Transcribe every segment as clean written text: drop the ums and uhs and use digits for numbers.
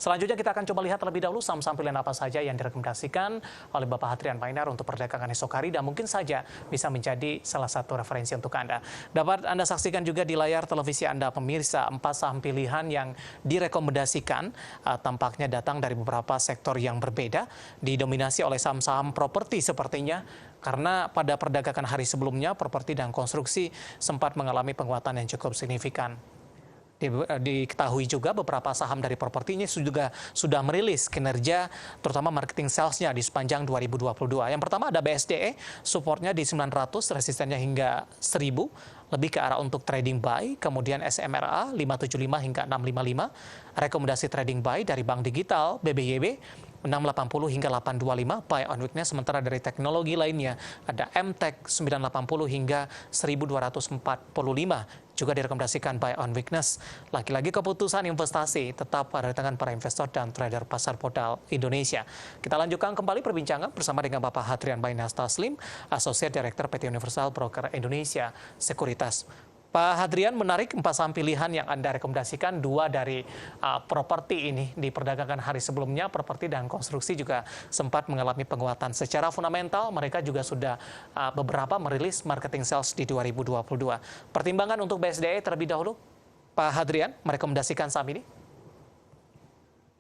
Selanjutnya kita akan coba lihat terlebih dahulu saham-saham pilihan apa saja yang direkomendasikan oleh Bapak Hadrian Mainar untuk perdagangan esok hari dan mungkin saja bisa menjadi salah satu referensi untuk Anda. Dapat Anda saksikan juga di layar televisi Anda pemirsa 4 saham pilihan yang direkomendasikan tampaknya datang dari beberapa sektor yang berbeda, didominasi oleh saham-saham properti sepertinya karena pada perdagangan hari sebelumnya properti dan konstruksi sempat mengalami penguatan yang cukup signifikan. Diketahui juga beberapa saham dari properti ini juga sudah merilis kinerja terutama marketing salesnya di sepanjang 2022. Yang pertama ada BSDE, supportnya di 900, resistennya hingga 1000, lebih ke arah untuk trading buy. Kemudian SMRA 575 hingga 655, rekomendasi trading buy dari Bank Digital, BBYB 680 hingga 825 buy on weakness. Sementara dari teknologi lainnya ada MTech 980 hingga 1245 juga direkomendasikan buy on weakness. Lagi-lagi keputusan investasi tetap pada tangan para investor dan trader pasar modal Indonesia. Kita lanjutkan kembali perbincangan bersama dengan Bapak Hadrian Mainar Taslim, Associate Director PT Universal Broker Indonesia Sekuritas. Pak Hadrian, menarik 4 saham pilihan yang Anda rekomendasikan, 2 dari properti ini di perdagangan hari sebelumnya. Properti dan konstruksi juga sempat mengalami penguatan. Secara fundamental mereka juga sudah beberapa merilis marketing sales di 2022. Pertimbangan untuk BSDE terlebih dahulu, Pak Hadrian merekomendasikan saham ini?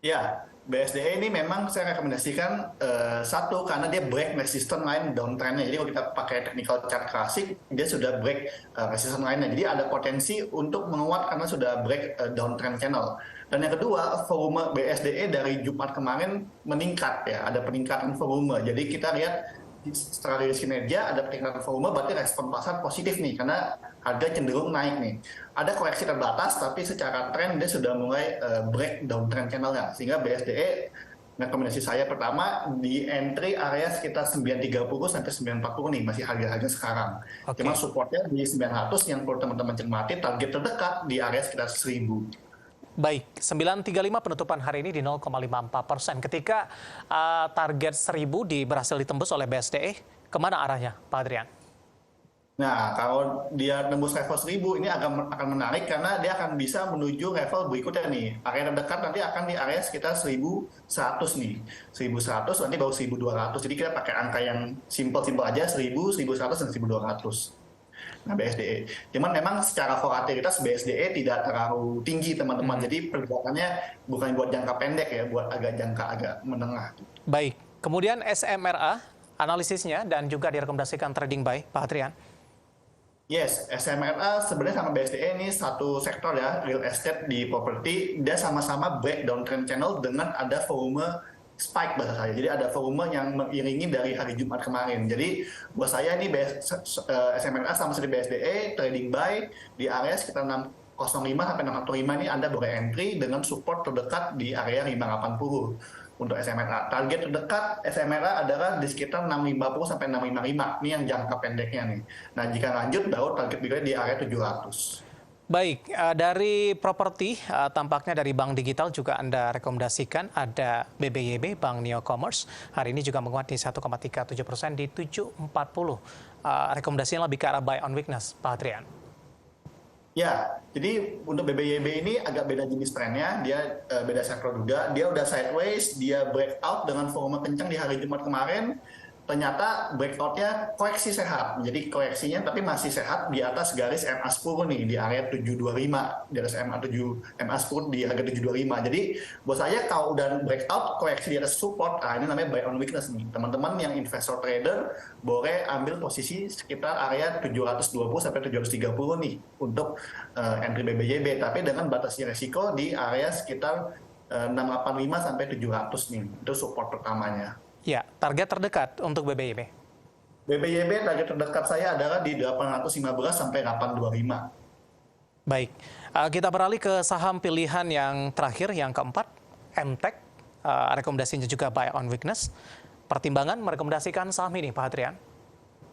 Ya, BSDE ini memang saya rekomendasikan satu karena dia break resistance line downtrendnya. Jadi kalau kita pakai technical chart klasik, dia sudah break resistance line-nya. Jadi ada potensi untuk menguat karena sudah break downtrend channel. Dan yang kedua, volume BSDE dari Jumat kemarin meningkat ya, ada peningkatan volume. Jadi kita lihat setelah rilis kinerja ada peningkatan volume, berarti respon pasar positif nih karena harga cenderung naik nih. Ada koreksi terbatas tapi secara tren dia sudah mulai break downtrend channelnya, sehingga BSDE rekomendasi saya pertama di entry area sekitar 930 sampai 940 nih, masih harga-harga sekarang. Cuma supportnya di 900 yang perlu teman-teman cermati, target terdekat di area sekitar 1000. Baik, 935 penutupan hari ini di 0,54%. Ketika target 1000 berhasil ditembus oleh BSDE, kemana arahnya, Pak Hadrian? Nah, kalau dia tembus level 1000, ini akan menarik karena dia akan bisa menuju level berikutnya nih. Area terdekat nanti akan di area sekitar 1100 nih. 1100 nanti baru 1200. Jadi kita pakai angka yang simple-simple aja, 1000, 1100, dan 1200. Nah, BSDE. Cuman memang secara volatilitas BSDE tidak terlalu tinggi, teman-teman. Jadi pergerakannya bukan buat jangka pendek ya, buat agak menengah. Baik. Kemudian SMRA, analisisnya dan juga direkomendasikan trading buy, Pak Hadrian. Yes, SMRA sebenarnya sama BSDE ini satu sektor ya, real estate di properti. Dia sama-sama break downtrend channel dengan ada volume spike bahasa saya. Jadi ada volume yang mengiringi dari hari Jumat kemarin. Jadi buat saya ini SMRA sama seperti BSDE, trading buy di area sekitar 605 sampai 605 ini Anda boleh entry dengan support terdekat di area 580 untuk SMRA. Target terdekat SMRA adalah di sekitar 650 sampai 655. Ini yang jangka pendeknya nih. Nah, jika lanjut baru target berikutnya di area 700. Baik, dari properti tampaknya dari Bank Digital juga Anda rekomendasikan ada BBYB, Bank Neo Commerce. Hari ini juga menguat di 1,37% di 740. Rekomendasinya lebih ke arah buy on weakness, Pak Hadrian. Ya, jadi untuk BBYB ini agak beda jenis trennya, dia beda sektor juga. Dia udah sideways, dia breakout dengan volume kencang di hari Jumat kemarin. Ternyata breakout-nya koreksi sehat. Jadi koreksinya tapi masih sehat di atas garis MA10 nih, di area 725. Di atas MA10 di harga 725. Jadi buat saya kalau udah breakout, koreksi di atas support, ini namanya buy on weakness nih. Teman-teman yang investor trader boleh ambil posisi sekitar area 720 sampai 730 nih untuk entry BBYB. Tapi dengan batasnya resiko di area sekitar 685 sampai 700 nih. Itu support pertamanya. Ya, target terdekat untuk BBYB. BBYB target terdekat saya adalah di 815 sampai 825. Baik, kita beralih ke saham pilihan yang terakhir, yang keempat, MTech. Rekomendasinya juga buy on weakness. Pertimbangan merekomendasikan saham ini, Pak Hadrian?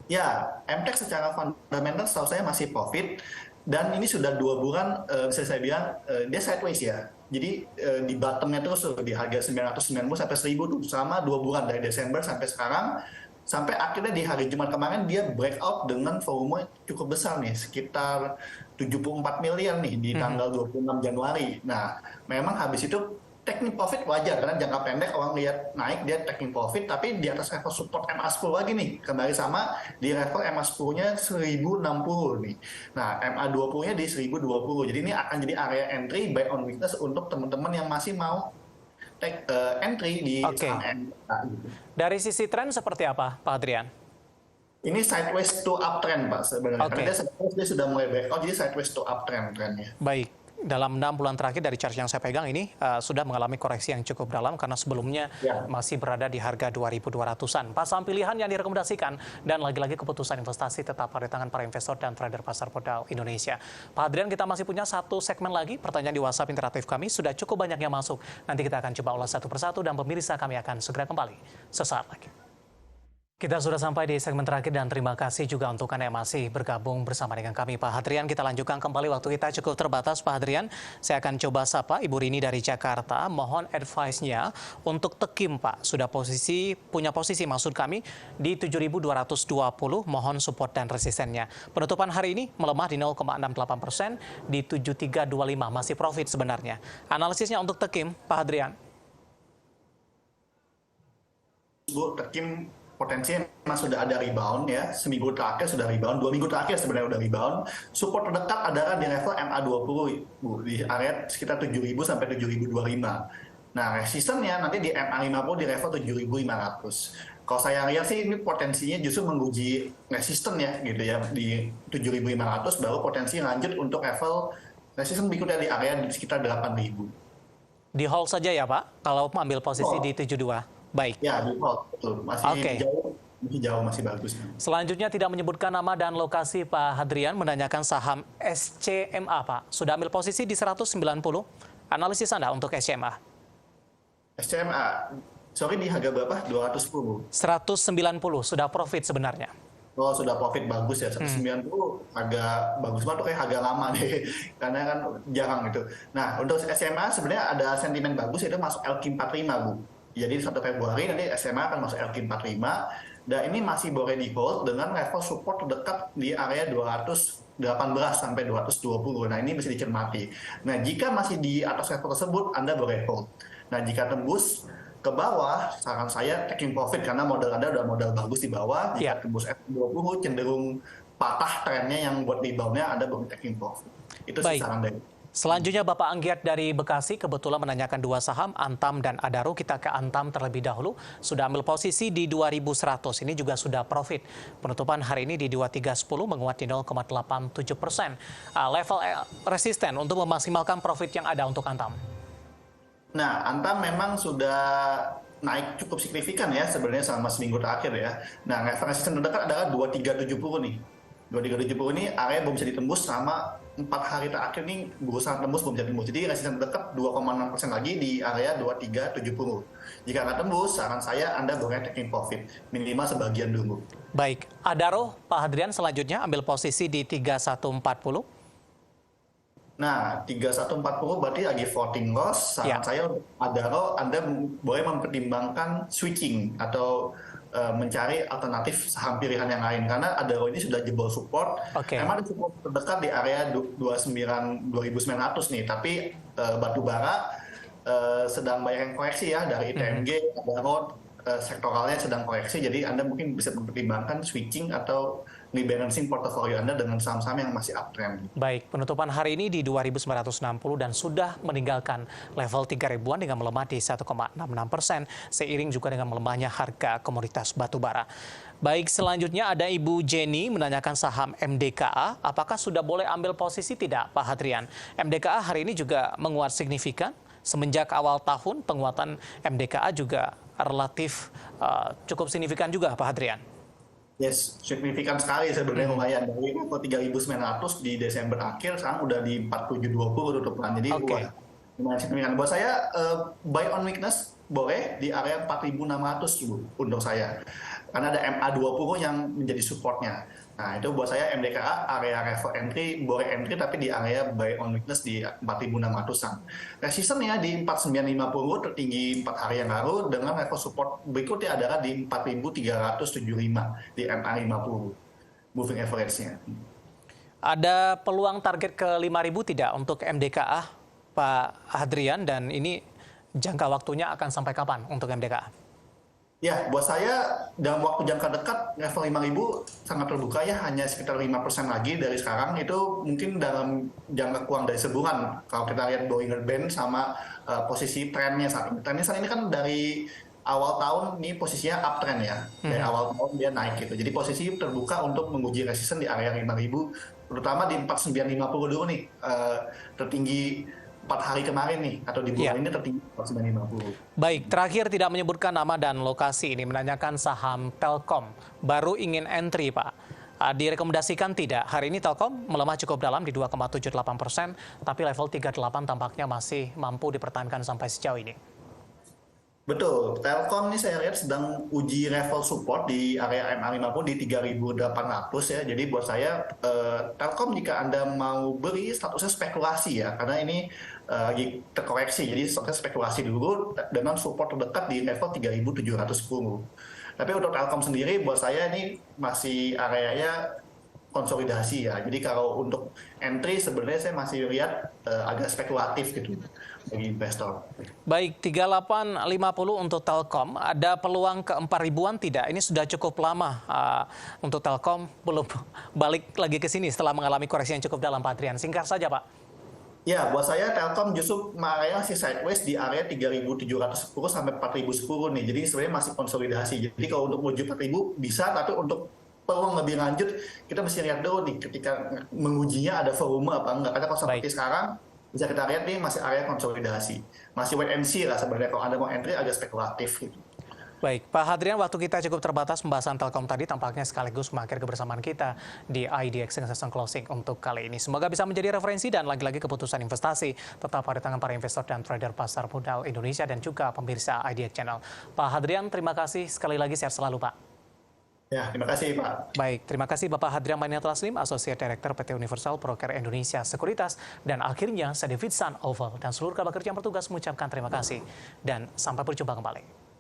Ya, MTech secara fundamental setahu saya masih profit. Dan ini sudah 2 bulan, bisa saya bilang, dia sideways ya. Jadi di bottomnya terus di harga 990 sampai 1000 tuh selama 2 bulan dari Desember sampai sekarang. Sampai akhirnya di hari Jumat kemarin dia breakout dengan volume cukup besar nih, sekitar 74 miliar nih di tanggal 26 Januari. Nah, memang habis itu taking profit wajar karena jangka pendek orang lihat naik dia taking profit, tapi di atas level support MA10 lagi nih, kembali sama di level MA10-nya 1060 nih. Nah, MA20-nya di 1020. Jadi ini akan jadi area entry buy on weakness untuk teman-teman yang masih mau take entry di saham MDKA gitu. Dari sisi tren seperti apa, Pak Hadrian? Ini sideways to uptrend, Pak, sebenarnya. Karena dia sudah mulai breakout, jadi sideways to uptrend trennya. Baik. Dalam 6 bulan terakhir dari chart yang saya pegang ini sudah mengalami koreksi yang cukup dalam karena sebelumnya masih berada di harga 2.200-an. Pak, saham pilihan yang direkomendasikan dan lagi-lagi keputusan investasi tetap ada di tangan para investor dan trader pasar modal Indonesia. Pak Hadrian, kita masih punya satu segmen lagi, pertanyaan di WhatsApp interaktif kami sudah cukup banyak yang masuk. Nanti kita akan coba ulas satu persatu dan pemirsa kami akan segera kembali sesaat lagi. Kita sudah sampai di segmen terakhir dan terima kasih juga untuk Anda yang masih bergabung bersama dengan kami. Pak Hadrian, kita lanjutkan kembali, waktu kita cukup terbatas Pak Hadrian. Saya akan coba sapa Ibu Rini dari Jakarta, mohon advice-nya untuk Tekim Pak. Sudah punya posisi maksud kami di 7.220, mohon support dan resistennya. Penutupan hari ini melemah di 0,68% di 7.325, masih profit sebenarnya. Analisisnya untuk Tekim, Pak Hadrian. Bu, Tekim potensinya memang sudah ada rebound ya, seminggu terakhir sudah rebound, 2 minggu terakhir sebenarnya udah rebound. Support terdekat adalah di level MA20, Bu, di area sekitar 7.000 sampai 7.025. Nah, resistennya nanti di MA50 di level 7.500. Kalau saya lihat sih ini potensinya justru menguji resisten ya gitu ya, di 7.500 baru potensi lanjut untuk level resisten berikutnya di area di sekitar 8.000. Di hold saja ya Pak, kalau ambil posisi di 72. Baik. Ya, default, betul. Masih jauh, masih bagus. Selanjutnya tidak menyebutkan nama dan lokasi, Pak Hadrian menanyakan saham SCMA, Pak. Sudah ambil posisi di 190. Analisis Anda untuk SCMA. SCMA, sorry di harga berapa? 210. 190, sudah profit sebenarnya. Oh, sudah profit bagus ya, 190 agak bagus banget, kayak harga lama deh, karena kan jarang gitu. Nah, untuk SMA sebenarnya ada sentimen bagus, itu masuk LQ45, Bu. Jadi 1 Februari nanti SMA akan masuk LQ45, dan ini masih boleh di hold dengan level support terdekat di area 218 sampai 220. Nah, ini bisa dicermati. Nah, jika masih di atas level tersebut, Anda boleh hold. Nah, jika tembus ke bawah, saran saya taking profit karena modal Anda udah modal bagus di bawah. Jika tembus F20 cenderung patah trennya yang buat reboundnya, Anda boleh taking profit. Itu sih saran dari. Selanjutnya Bapak Anggiat dari Bekasi kebetulan menanyakan 2 saham, Antam dan Adaro. Kita ke Antam terlebih dahulu. Sudah ambil posisi di 2.100. Ini juga sudah profit. Penutupan hari ini di 2.310 menguat di 0,87%. Level resisten untuk memaksimalkan profit yang ada untuk Antam. Nah, Antam memang sudah naik cukup signifikan ya sebenarnya selama seminggu terakhir ya. Nah, level resisten terdekat adalah 2370 nih. 2370 ini area belum bisa ditembus selama 4 hari terakhir nih berusaha tembus belum bisa tembus. Jadi resisten terdekat 2,6% lagi di area 2370. Jika nggak tembus, saran saya Anda boleh taking profit. Minimal sebagian dulu. Baik, Adaro, Pak Hadrian selanjutnya ambil posisi di 3140. Nah, 3140 berarti lagi floating loss. Saran saya untuk Adaro, Anda boleh mempertimbangkan switching atau mencari alternatif saham pilihan yang lain. Karena Adaro ini sudah jebol support. Memang ada support terdekat di area 2.900 nih. Tapi batubara sedang banyak yang koreksi ya dari ITMG, Adaro sektoralnya sedang koreksi. Jadi Anda mungkin bisa mempertimbangkan switching atau rebalancing portofolio Anda dengan saham-saham yang masih uptrend. Baik, penutupan hari ini di 2.960 dan sudah meninggalkan level 3.000-an dengan melemah di 1,66%, seiring juga dengan melemahnya harga komoditas batubara. Baik, selanjutnya ada Ibu Jenny menanyakan saham MDKA, apakah sudah boleh ambil posisi tidak, Pak Hadrian? MDKA hari ini juga menguat signifikan, semenjak awal tahun penguatan MDKA juga relatif cukup signifikan juga, Pak Hadrian. Yes, signifikan sekali sebenarnya, lumayan. Dari level 3.900 di Desember akhir, sekarang udah di 4.720 tutupan. Jadi lumayan signifikan. Buat saya, buy on weakness boleh di area 4.600 untuk saya. Karena ada MA20 yang menjadi supportnya. Nah, itu buat saya MDKA area level entry, boleh entry tapi di area buy on weakness di 4.600-an. Resistennya di 4.950 tertinggi 4 hari yang lalu, dengan level support berikutnya adalah di 4.375 di MA50 moving average-nya. Ada peluang target ke 5.000 tidak untuk MDKA, Pak Hadrian? Dan ini jangka waktunya akan sampai kapan untuk MDK? Ya, buat saya dalam waktu jangka dekat level 5.000 sangat terbuka ya, hanya sekitar 5% lagi dari sekarang. Itu mungkin dalam jangka kurang dari sebulan. Kalau kita lihat Bollinger Band sama posisi trennya saat ini. Trennya saat ini kan dari awal tahun ini posisinya uptrend ya. Dari awal tahun dia naik gitu. Jadi posisi terbuka untuk menguji resisten di area 5.000, terutama di 4950 dulu nih, tertinggi 4 hari kemarin nih, atau di bulan ini tertinggi 4950. Baik, terakhir tidak menyebutkan nama dan lokasi ini, menanyakan saham Telkom. Baru ingin entry, Pak. Direkomendasikan tidak. Hari ini Telkom melemah cukup dalam di 2,78%, tapi level 38 tampaknya masih mampu dipertahankan sampai sejauh ini. Betul, Telkom ini saya lihat sedang uji level support di area MA50 di 3.800 ya. Jadi buat saya Telkom jika Anda mau beli statusnya spekulasi ya, karena ini lagi terkoreksi. Jadi statusnya spekulasi dulu dengan support terdekat di level 3.710. Tapi untuk Telkom sendiri buat saya ini masih areanya konsolidasi ya. Jadi kalau untuk entry sebenarnya saya masih lihat agak spekulatif gitu bagi investor. Baik, 3850 untuk Telkom. Ada peluang ke 4.000-an tidak? Ini sudah cukup lama untuk Telkom, belum balik lagi ke sini setelah mengalami koreksi yang cukup dalam, Pak Adrian. Singkat saja, Pak. Ya, buat saya Telkom justru masih sideways di area 3.710 sampai 4.010 nih. Jadi sebenarnya masih konsolidasi. Jadi kalau untuk menuju 4.000 bisa, tapi untuk peluang lebih lanjut kita mesti lihat dulu nih ketika mengujinya ada volume apa enggak. Karena kalau seperti sekarang bisa kita lihat nih masih area konsolidasi, masih wait and see lah sebenarnya. Kalau Anda mau entry agak spekulatif gitu. Baik, Pak Hadrian, waktu kita cukup terbatas. Pembahasan Telkom tadi tampaknya sekaligus mengakhiri kebersamaan kita di IDX Session Closing untuk kali ini. Semoga bisa menjadi referensi dan lagi-lagi keputusan investasi tetap pada tangan para investor dan trader pasar modal Indonesia dan juga pemirsa IDX Channel. Pak Hadrian, terima kasih sekali lagi, sehat selalu, Pak. Ya, terima kasih, Pak. Baik, terima kasih Bapak Hadrian Mainiatul Taslim, Associate Director PT Universal Broker Indonesia Sekuritas. Dan akhirnya saya David San Oval dan seluruh kerabat kerja yang bertugas mengucapkan terima kasih. Dan sampai berjumpa kembali.